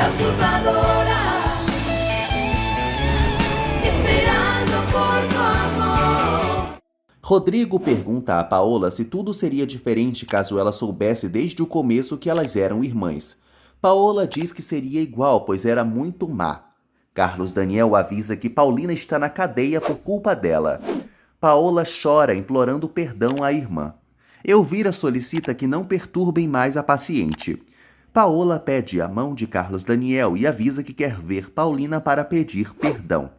la usurpadora, esperando por tu amor. Rodrigo pergunta a Paola se tudo seria diferente caso ela soubesse desde o começo que elas eram irmãs. Paola diz que seria igual, pois era muito má. Carlos Daniel avisa que Paulina está na cadeia por culpa dela. Paola chora, implorando perdão à irmã. Elvira solicita que não perturbem mais a paciente. Paola pede a mão de Carlos Daniel e avisa que quer ver Paulina para pedir perdão.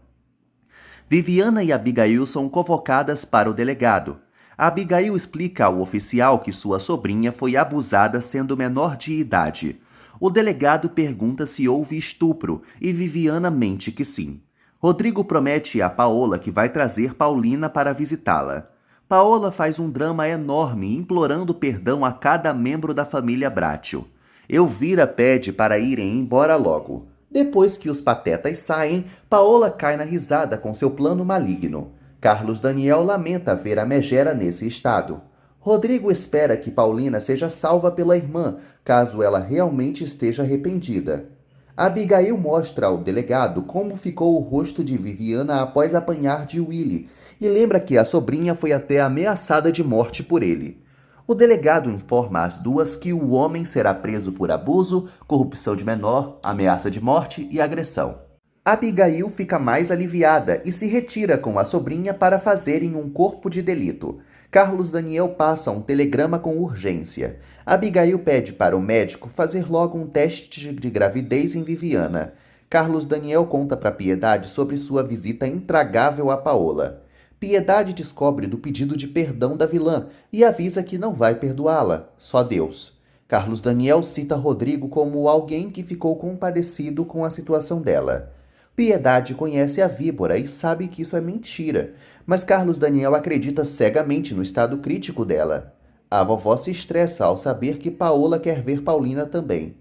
Viviana e Abigail são convocadas para o delegado. Abigail explica ao oficial que sua sobrinha foi abusada sendo menor de idade. O delegado pergunta se houve estupro e Viviana mente que sim. Rodrigo promete a Paola que vai trazer Paulina para visitá-la. Paola faz um drama enorme implorando perdão a cada membro da família Bracho. Elvira pede para irem embora logo. Depois que os patetas saem, Paola cai na risada com seu plano maligno. Carlos Daniel lamenta ver a megera nesse estado. Rodrigo espera que Paulina seja salva pela irmã, caso ela realmente esteja arrependida. Abigail mostra ao delegado como ficou o rosto de Viviana após apanhar de Willy e lembra que a sobrinha foi até ameaçada de morte por ele. O delegado informa as duas que o homem será preso por abuso, corrupção de menor, ameaça de morte e agressão. Abigail fica mais aliviada e se retira com a sobrinha para fazerem um corpo de delito. Carlos Daniel passa um telegrama com urgência. Abigail pede para o médico fazer logo um teste de gravidez em Viviana. Carlos Daniel conta para Piedade sobre sua visita intragável a Paola. Piedade descobre do pedido de perdão da vilã e avisa que não vai perdoá-la, só Deus. Carlos Daniel cita Rodrigo como alguém que ficou compadecido com a situação dela. Piedade conhece a víbora e sabe que isso é mentira, mas Carlos Daniel acredita cegamente no estado crítico dela. A vovó se estressa ao saber que Paola quer ver Paulina também.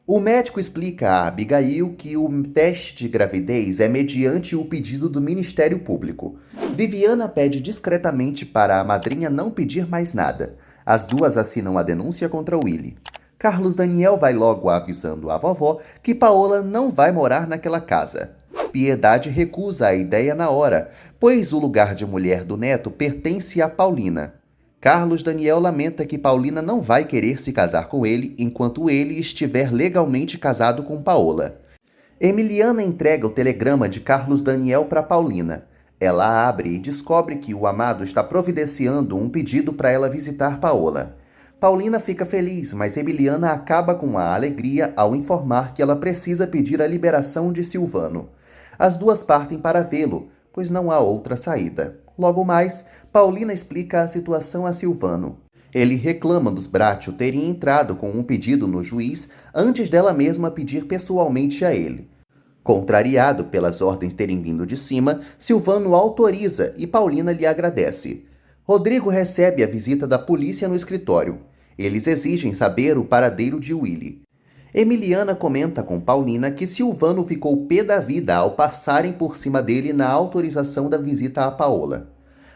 O médico explica a Abigail que o teste de gravidez é mediante o pedido do Ministério Público. Viviana pede discretamente para a madrinha não pedir mais nada. As duas assinam a denúncia contra Willy. Carlos Daniel vai logo avisando a vovó que Paola não vai morar naquela casa. Piedade recusa a ideia na hora, pois o lugar de mulher do neto pertence a Paulina. Carlos Daniel lamenta que Paulina não vai querer se casar com ele enquanto ele estiver legalmente casado com Paola. Emiliana entrega o telegrama de Carlos Daniel para Paulina. Ela abre e descobre que o amado está providenciando um pedido para ela visitar Paola. Paulina fica feliz, mas Emiliana acaba com a alegria ao informar que ela precisa pedir a liberação de Silvano. As duas partem para vê-lo, pois não há outra saída. Logo mais, Paulina explica a situação a Silvano. Ele reclama dos Bracho terem entrado com um pedido no juiz antes dela mesma pedir pessoalmente a ele. Contrariado pelas ordens terem vindo de cima, Silvano autoriza e Paulina lhe agradece. Rodrigo recebe a visita da polícia no escritório. Eles exigem saber o paradeiro de Willy. Emiliana comenta com Paulina que Silvano ficou pé da vida ao passarem por cima dele na autorização da visita a Paola.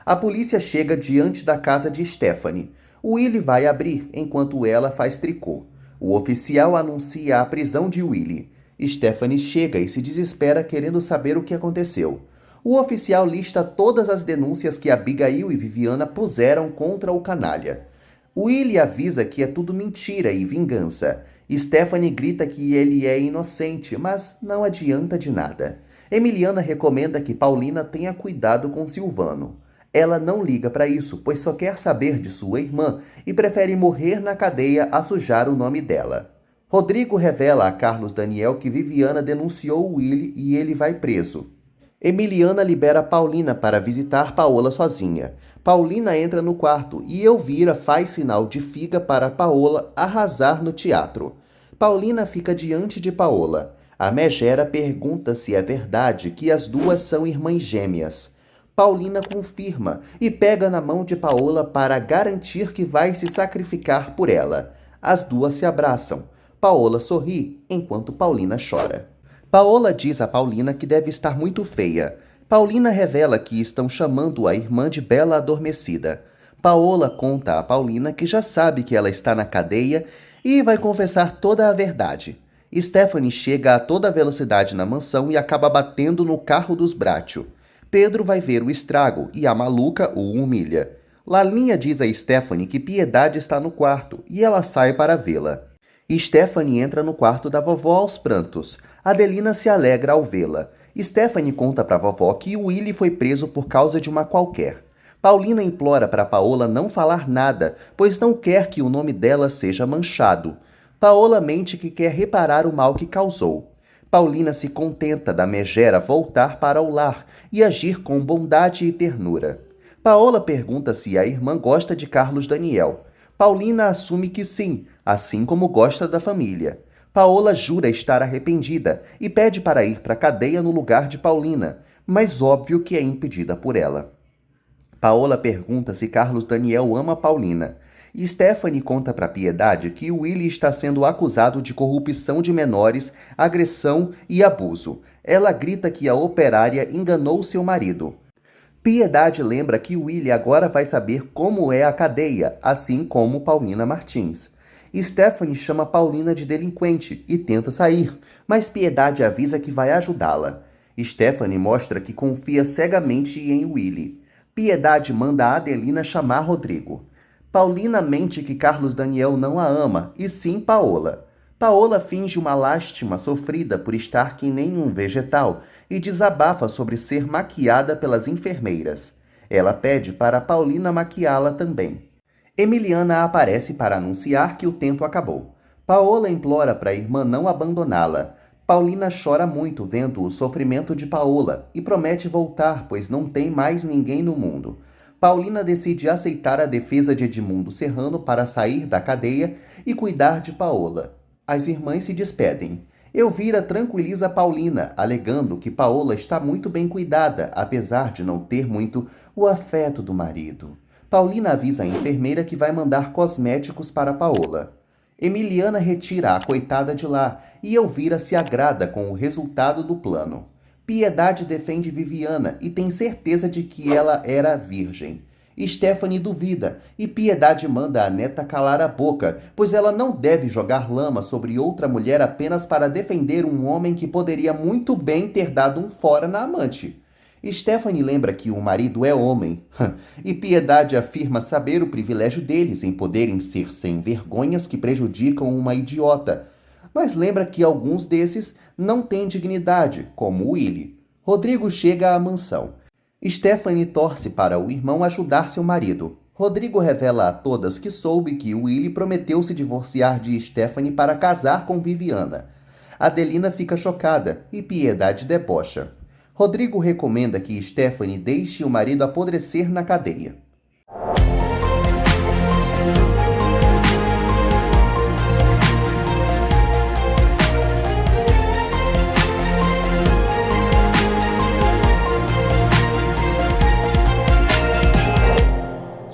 A polícia chega diante da casa de Stephanie. Willy vai abrir enquanto ela faz tricô. O oficial anuncia a prisão de Willy. Stephanie chega e se desespera querendo saber o que aconteceu. O oficial lista todas as denúncias que Abigail e Viviana puseram contra o canalha. Willy avisa que é tudo mentira e vingança. Stephanie grita que ele é inocente, mas não adianta de nada. Emiliana recomenda que Paulina tenha cuidado com Silvano. Ela não liga para isso, pois só quer saber de sua irmã e prefere morrer na cadeia a sujar o nome dela. Rodrigo revela a Carlos Daniel que Viviana denunciou Willy e ele vai preso. Emiliana libera Paulina para visitar Paola sozinha. Paulina entra no quarto e Elvira faz sinal de figa para Paola arrasar no teatro. Paulina fica diante de Paola. A megera pergunta se é verdade que as duas são irmãs gêmeas. Paulina confirma e pega na mão de Paola para garantir que vai se sacrificar por ela. As duas se abraçam. Paola sorri, enquanto Paulina chora. Paola diz a Paulina que deve estar muito feia. Paulina revela que estão chamando a irmã de Bela Adormecida. Paola conta a Paulina que já sabe que ela está na cadeia e vai confessar toda a verdade. Stephanie chega a toda velocidade na mansão e acaba batendo no carro dos Bracho. Pedro vai ver o estrago e a maluca o humilha. Lalinha diz a Stephanie que Piedade está no quarto e ela sai para vê-la. Stephanie entra no quarto da vovó aos prantos. Adelina se alegra ao vê-la. Stephanie conta para a vovó que Willy foi preso por causa de uma qualquer. Paulina implora para Paola não falar nada, pois não quer que o nome dela seja manchado. Paola mente que quer reparar o mal que causou. Paulina se contenta da megera voltar para o lar e agir com bondade e ternura. Paola pergunta se a irmã gosta de Carlos Daniel. Paulina assume que sim, assim como gosta da família. Paola jura estar arrependida e pede para ir para a cadeia no lugar de Paulina, mas óbvio que é impedida por ela. Paola pergunta se Carlos Daniel ama Paulina. E Stephanie conta para Piedade que Willy está sendo acusado de corrupção de menores, agressão e abuso. Ela grita que a operária enganou seu marido. Piedade lembra que Willy agora vai saber como é a cadeia, assim como Paulina Martins. Stephanie chama Paulina de delinquente e tenta sair, mas Piedade avisa que vai ajudá-la. Stephanie mostra que confia cegamente em Willy. Piedade manda a Adelina chamar Rodrigo. Paulina mente que Carlos Daniel não a ama, e sim Paola. Paola finge uma lástima sofrida por estar que nem um vegetal e desabafa sobre ser maquiada pelas enfermeiras. Ela pede para Paulina maquiá-la também. Emiliana aparece para anunciar que o tempo acabou. Paola implora para a irmã não abandoná-la. Paulina chora muito vendo o sofrimento de Paola e promete voltar, pois não tem mais ninguém no mundo. Paulina decide aceitar a defesa de Edmundo Serrano para sair da cadeia e cuidar de Paola. As irmãs se despedem. Elvira tranquiliza Paulina, alegando que Paola está muito bem cuidada, apesar de não ter muito o afeto do marido. Paulina avisa a enfermeira que vai mandar cosméticos para Paola. Emiliana retira a coitada de lá e Elvira se agrada com o resultado do plano. Piedade defende Viviana e tem certeza de que ela era virgem. Stephanie duvida e Piedade manda a neta calar a boca, pois ela não deve jogar lama sobre outra mulher apenas para defender um homem que poderia muito bem ter dado um fora na amante. Stephanie lembra que o marido é homem, e Piedade afirma saber o privilégio deles em poderem ser sem vergonhas que prejudicam uma idiota, mas lembra que alguns desses não têm dignidade, como Willy. Rodrigo chega à mansão. Stephanie torce para o irmão ajudar seu marido. Rodrigo revela a todas que soube que Willy prometeu se divorciar de Stephanie para casar com Viviana. Adelina fica chocada e Piedade debocha. Rodrigo recomenda que Stephanie deixe o marido apodrecer na cadeia.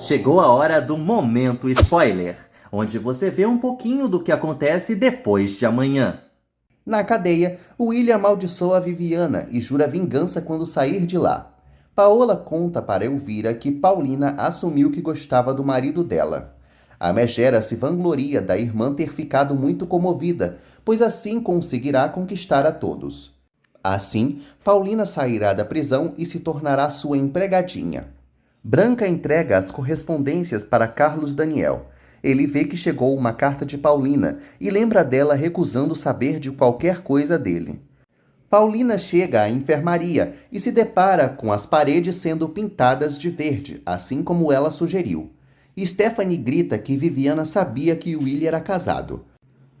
Chegou a hora do momento spoiler, onde você vê um pouquinho do que acontece depois de amanhã. Na cadeia, Willy amaldiçoa a Viviana e jura vingança quando sair de lá. Paola conta para Elvira que Paulina assumiu que gostava do marido dela. A megera se vangloria da irmã ter ficado muito comovida, pois assim conseguirá conquistar a todos. Assim, Paulina sairá da prisão e se tornará sua empregadinha. Branca entrega as correspondências para Carlos Daniel. Ele vê que chegou uma carta de Paulina e lembra dela recusando saber de qualquer coisa dele. Paulina chega à enfermaria e se depara com as paredes sendo pintadas de verde, assim como ela sugeriu. Stephanie grita que Viviana sabia que Willy era casado.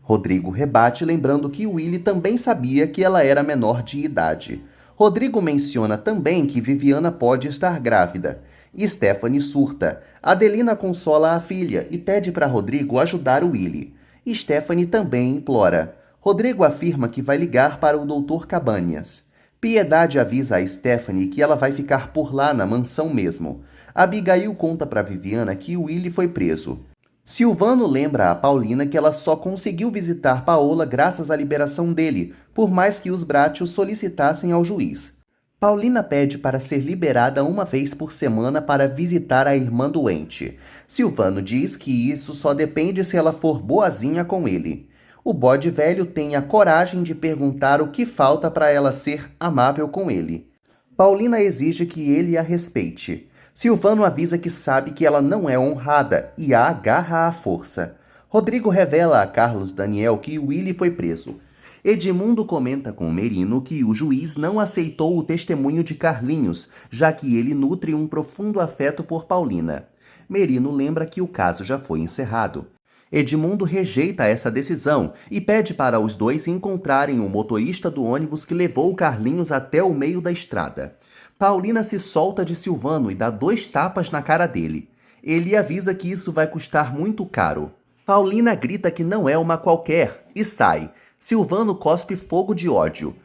Rodrigo rebate lembrando que Willy também sabia que ela era menor de idade. Rodrigo menciona também que Viviana pode estar grávida. Stephanie surta. Adelina consola a filha e pede para Rodrigo ajudar o Willy. Stephanie também implora. Rodrigo afirma que vai ligar para o Dr. Cabanhas. Piedade avisa a Stephanie que ela vai ficar por lá na mansão mesmo. Abigail conta para Viviana que Willy foi preso. Silvano lembra a Paulina que ela só conseguiu visitar Paola graças à liberação dele, por mais que os Bracho solicitassem ao juiz. Paulina pede para ser liberada uma vez por semana para visitar a irmã doente. Silvano diz que isso só depende se ela for boazinha com ele. O bode velho tem a coragem de perguntar o que falta para ela ser amável com ele. Paulina exige que ele a respeite. Silvano avisa que sabe que ela não é honrada e a agarra à força. Rodrigo revela a Carlos Daniel que Willy foi preso. Edmundo comenta com Merino que o juiz não aceitou o testemunho de Carlinhos, já que ele nutre um profundo afeto por Paulina. Merino lembra que o caso já foi encerrado. Edmundo rejeita essa decisão e pede para os dois encontrarem o motorista do ônibus que levou Carlinhos até o meio da estrada. Paulina se solta de Silvano e dá 2 tapas na cara dele. Ele avisa que isso vai custar muito caro. Paulina grita que não é uma qualquer e sai. Silvano cospe fogo de ódio.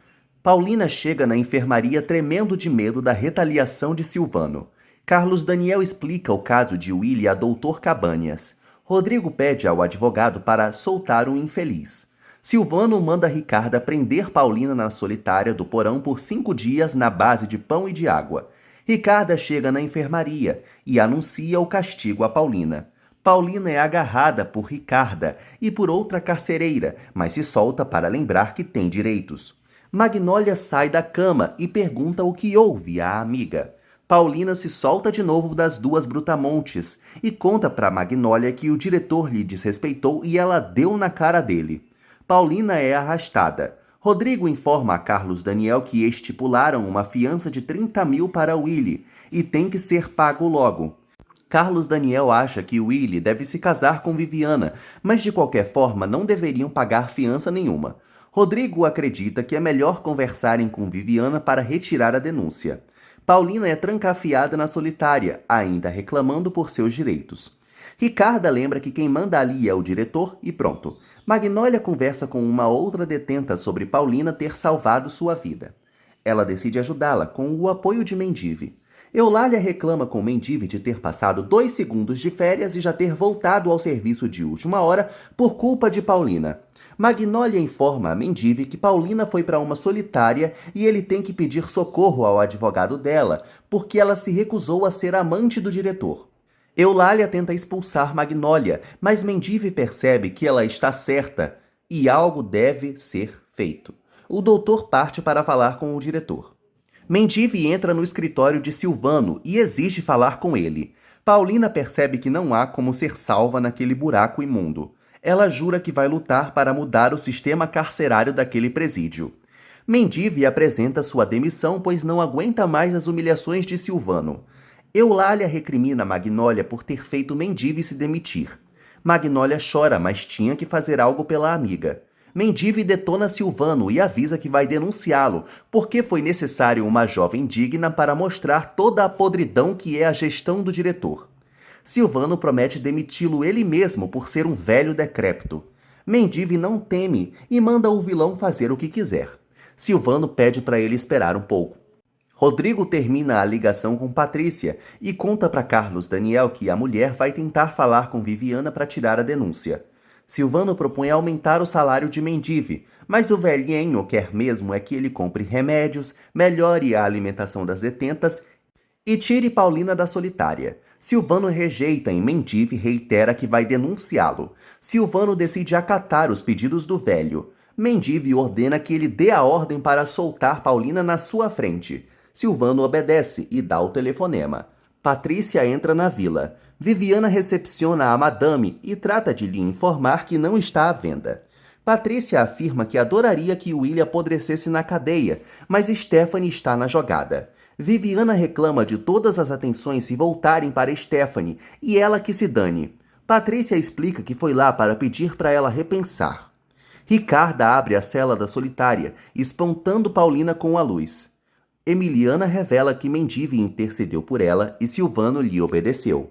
Paulina chega na enfermaria tremendo de medo da retaliação de Silvano. Carlos Daniel explica o caso de Willy a Dr. Cabanhas. Rodrigo pede ao advogado para soltar o infeliz. Silvano manda Ricarda prender Paulina na solitária do porão por 5 dias na base de pão e de água. Ricarda chega na enfermaria e anuncia o castigo a Paulina. Paulina é agarrada por Ricarda e por outra carcereira, mas se solta para lembrar que tem direitos. Magnólia sai da cama e pergunta o que houve à amiga. Paulina se solta de novo das 2 brutamontes e conta para Magnólia que o diretor lhe desrespeitou e ela deu na cara dele. Paulina é arrastada. Rodrigo informa a Carlos Daniel que estipularam uma fiança de 30 mil para Willy e tem que ser pago logo. Carlos Daniel acha que Willy deve se casar com Viviana, mas de qualquer forma não deveriam pagar fiança nenhuma. Rodrigo acredita que é melhor conversarem com Viviana para retirar a denúncia. Paulina é trancafiada na solitária, ainda reclamando por seus direitos. Ricarda lembra que quem manda ali é o diretor e pronto. Magnólia conversa com uma outra detenta sobre Paulina ter salvado sua vida. Ela decide ajudá-la com o apoio de Mendive. Eulália reclama com Mendive de ter passado 2 segundos de férias e já ter voltado ao serviço de última hora por culpa de Paulina. Magnólia informa a Mendive que Paulina foi para uma solitária e ele tem que pedir socorro ao advogado dela, porque ela se recusou a ser amante do diretor. Eulália tenta expulsar Magnólia, mas Mendive percebe que ela está certa e algo deve ser feito. O doutor parte para falar com o diretor. Mendive entra no escritório de Silvano e exige falar com ele. Paulina percebe que não há como ser salva naquele buraco imundo. Ela jura que vai lutar para mudar o sistema carcerário daquele presídio. Mendive apresenta sua demissão, pois não aguenta mais as humilhações de Silvano. Eulália recrimina Magnólia por ter feito Mendive se demitir. Magnólia chora, mas tinha que fazer algo pela amiga. Mendive detona Silvano e avisa que vai denunciá-lo, porque foi necessário uma jovem digna para mostrar toda a podridão que é a gestão do diretor. Silvano promete demiti-lo ele mesmo por ser um velho decrépito. Mendive não teme e manda o vilão fazer o que quiser. Silvano pede para ele esperar um pouco. Rodrigo termina a ligação com Patrícia e conta para Carlos Daniel que a mulher vai tentar falar com Viviana para tirar a denúncia. Silvano propõe aumentar o salário de Mendive, mas o velhinho quer mesmo é que ele compre remédios, melhore a alimentação das detentas e tire Paulina da solitária. Silvano rejeita e Mendive reitera que vai denunciá-lo. Silvano decide acatar os pedidos do velho. Mendive ordena que ele dê a ordem para soltar Paulina na sua frente. Silvano obedece e dá o telefonema. Patrícia entra na vila. Viviana recepciona a madame e trata de lhe informar que não está à venda. Patrícia afirma que adoraria que Willy apodrecesse na cadeia, mas Stephanie está na jogada. Viviana reclama de todas as atenções se voltarem para Stephanie e ela que se dane. Patrícia explica que foi lá para pedir para ela repensar. Ricarda abre a cela da solitária, espantando Paulina com a luz. Emiliana revela que Mendive intercedeu por ela e Silvano lhe obedeceu.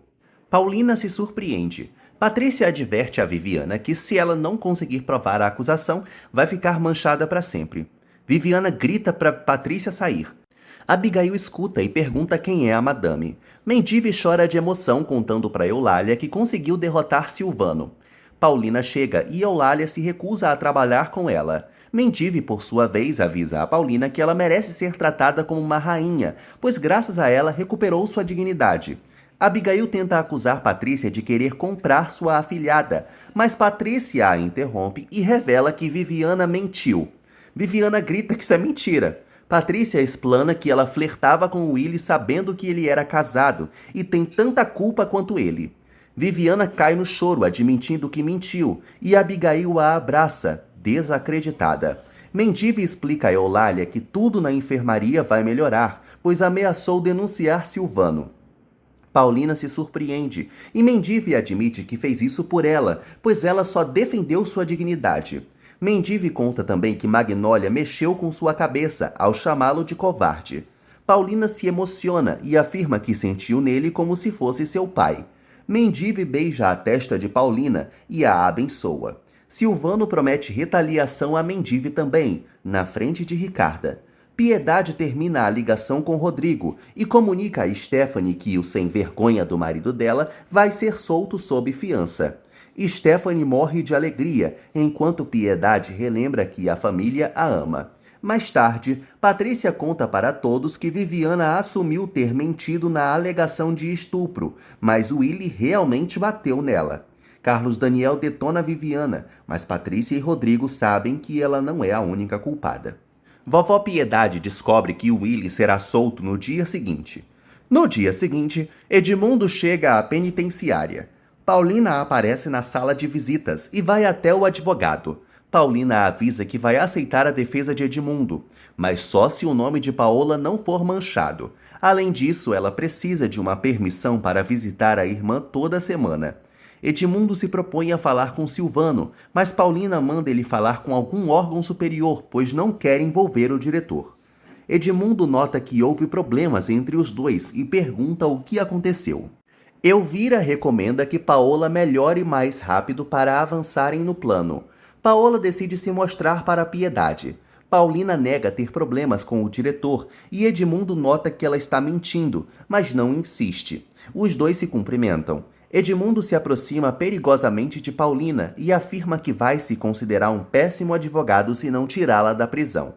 Paulina se surpreende. Patrícia adverte a Viviana que se ela não conseguir provar a acusação, vai ficar manchada para sempre. Viviana grita para Patrícia sair. Abigail escuta e pergunta quem é a madame. Mendive chora de emoção contando para Eulália que conseguiu derrotar Silvano. Paulina chega e Eulália se recusa a trabalhar com ela. Mendive, por sua vez, avisa a Paulina que ela merece ser tratada como uma rainha, pois graças a ela recuperou sua dignidade. Abigail tenta acusar Patrícia de querer comprar sua afilhada, mas Patrícia a interrompe e revela que Viviana mentiu. Viviana grita que isso é mentira. Patrícia explana que ela flertava com Willy sabendo que ele era casado e tem tanta culpa quanto ele. Viviana cai no choro, admitindo que mentiu, e Abigail a abraça, desacreditada. Mendive explica a Eulália que tudo na enfermaria vai melhorar, pois ameaçou denunciar Silvano. Paulina se surpreende e Mendive admite que fez isso por ela, pois ela só defendeu sua dignidade. Mendive conta também que Magnólia mexeu com sua cabeça ao chamá-lo de covarde. Paulina se emociona e afirma que sentiu nele como se fosse seu pai. Mendive beija a testa de Paulina e a abençoa. Silvano promete retaliação a Mendive também, na frente de Ricarda. Piedade termina a ligação com Rodrigo e comunica a Stephanie que o sem-vergonha do marido dela vai ser solto sob fiança. Stephanie morre de alegria, enquanto Piedade relembra que a família a ama. Mais tarde, Patrícia conta para todos que Viviana assumiu ter mentido na alegação de estupro, mas Willy realmente bateu nela. Carlos Daniel detona Viviana, mas Patrícia e Rodrigo sabem que ela não é a única culpada. Vovó Piedade descobre que Willy será solto no dia seguinte. No dia seguinte, Edmundo chega à penitenciária. Paulina aparece na sala de visitas e vai até o advogado. Paulina avisa que vai aceitar a defesa de Edmundo, mas só se o nome de Paola não for manchado. Além disso, ela precisa de uma permissão para visitar a irmã toda semana. Edmundo se propõe a falar com Silvano, mas Paulina manda ele falar com algum órgão superior, pois não quer envolver o diretor. Edmundo nota que houve problemas entre os dois e pergunta o que aconteceu. Elvira recomenda que Paola melhore mais rápido para avançarem no plano. Paola decide se mostrar para Piedade. Paulina nega ter problemas com o diretor e Edmundo nota que ela está mentindo, mas não insiste. Os dois se cumprimentam. Edmundo se aproxima perigosamente de Paulina e afirma que vai se considerar um péssimo advogado se não tirá-la da prisão.